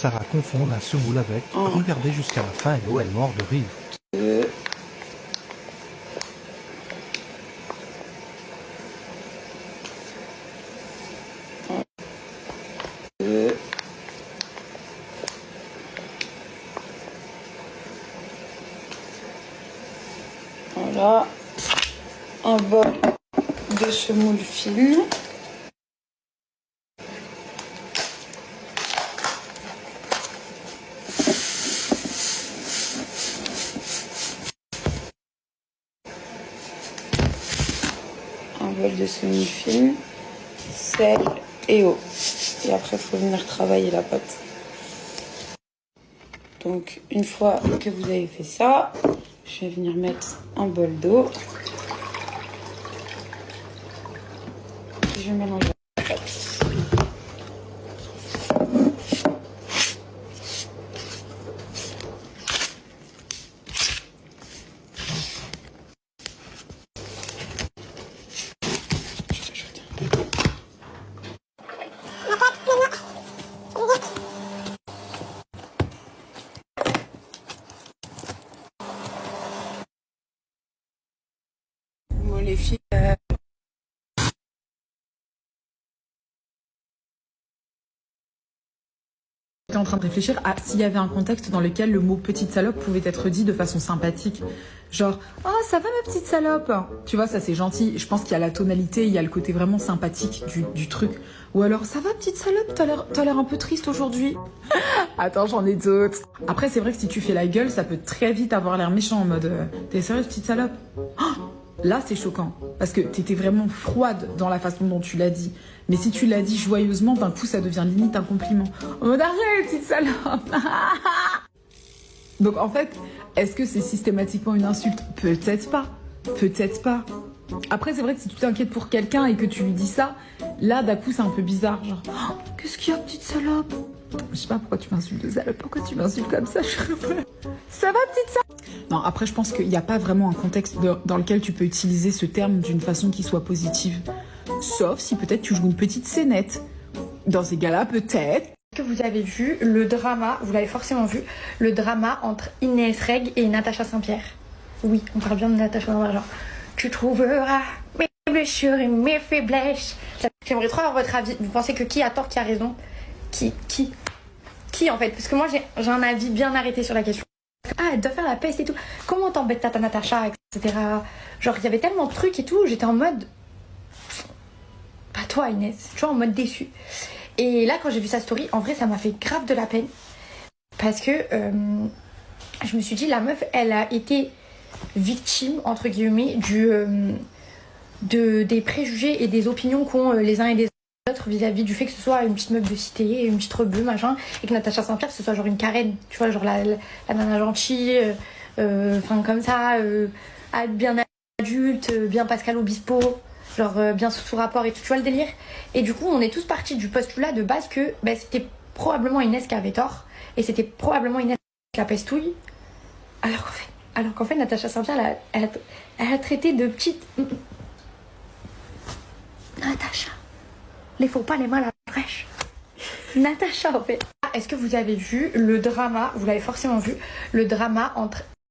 Sarah confond la semoule avec. Regardez jusqu'à la fin et Noël mort de rire. Voilà, un bol de semoule fine. Un bol de semoule fine, sel et eau. Et après, il faut venir travailler la pâte. Donc, une fois que vous avez fait ça, je vais venir mettre un bol d'eau. Je mélange la pâte. Bon, les filles, J'étais en train de réfléchir à s'il y avait un contexte dans lequel le mot petite salope pouvait être dit de façon sympathique. Genre, oh, ça va ma petite salope? Tu vois, ça c'est gentil. Je pense qu'il y a la tonalité, il y a le côté vraiment sympathique du truc. Ou alors, ça va petite salope? T'as l'air un peu triste aujourd'hui. Attends, j'en ai d'autres. Après, c'est vrai que si tu fais la gueule, ça peut très vite avoir l'air méchant en mode, t'es sérieuse petite salope? Oh, là, c'est choquant. Parce que t'étais vraiment froide dans la façon dont tu l'as dit. Mais si tu l'as dit joyeusement, d'un coup, ça devient limite un compliment. En mode, arrête, petite salope. Donc, en fait, est-ce que c'est systématiquement une insulte? Peut-être pas. Peut-être pas. Après, c'est vrai que si tu t'inquiètes pour quelqu'un et que tu lui dis ça, là, d'un coup, c'est un peu bizarre. Genre, oh, qu'est-ce qu'il y a, petite salope? Je sais pas pourquoi tu m'insultes de salope. Pourquoi tu m'insultes comme ça? Ça va, petite salope? Non, après, je pense qu'il n'y a pas vraiment un contexte dans lequel tu peux utiliser ce terme d'une façon qui soit positive. Sauf si peut-être tu joues une petite scénette. Dans ces cas-là, peut-être. Que vous avez vu le drama, vous l'avez forcément vu, le drama entre Inès Reg et Natacha Saint-Pierre. Oui, on parle bien de Natacha dans l'argent. Tu trouveras mes blessures et mes faiblesses. J'aimerais trop avoir votre avis. Vous pensez que qui a tort, qui a raison? Qui en fait? Parce que moi j'ai un avis bien arrêté sur la question. Ah, elle doit faire la peste et tout. Comment t'embête ta Natacha, etc. Genre il y avait tellement de trucs et tout, j'étais en mode... Pas toi Inès, tu vois, en mode déçue. Et là, quand j'ai vu sa story, en vrai, ça m'a fait grave de la peine. Parce que je me suis dit, la meuf, elle a été victime, entre guillemets, des préjugés et des opinions qu'ont les uns et les autres vis-à-vis du fait que ce soit une petite meuf de cité, une petite rebeu, machin, et que Natacha Saint-Pierre, ce soit genre une Karen, tu vois, genre la nana gentille, enfin comme ça, bien adulte, bien Pascal Obispo. Genre bien sous rapport et tout, tu vois le délire. Et du coup, on est tous partis du postulat de base que c'était probablement Inès qui avait tort. Et c'était probablement Inès qui la pestouille. Alors qu'en fait, Natacha Saint-Pierre, elle a traité de petite... Natacha. Les faux pas, les mal à la fraîche. Natacha, en fait. Est-ce que vous avez vu le drama, vous l'avez forcément vu, le drama entre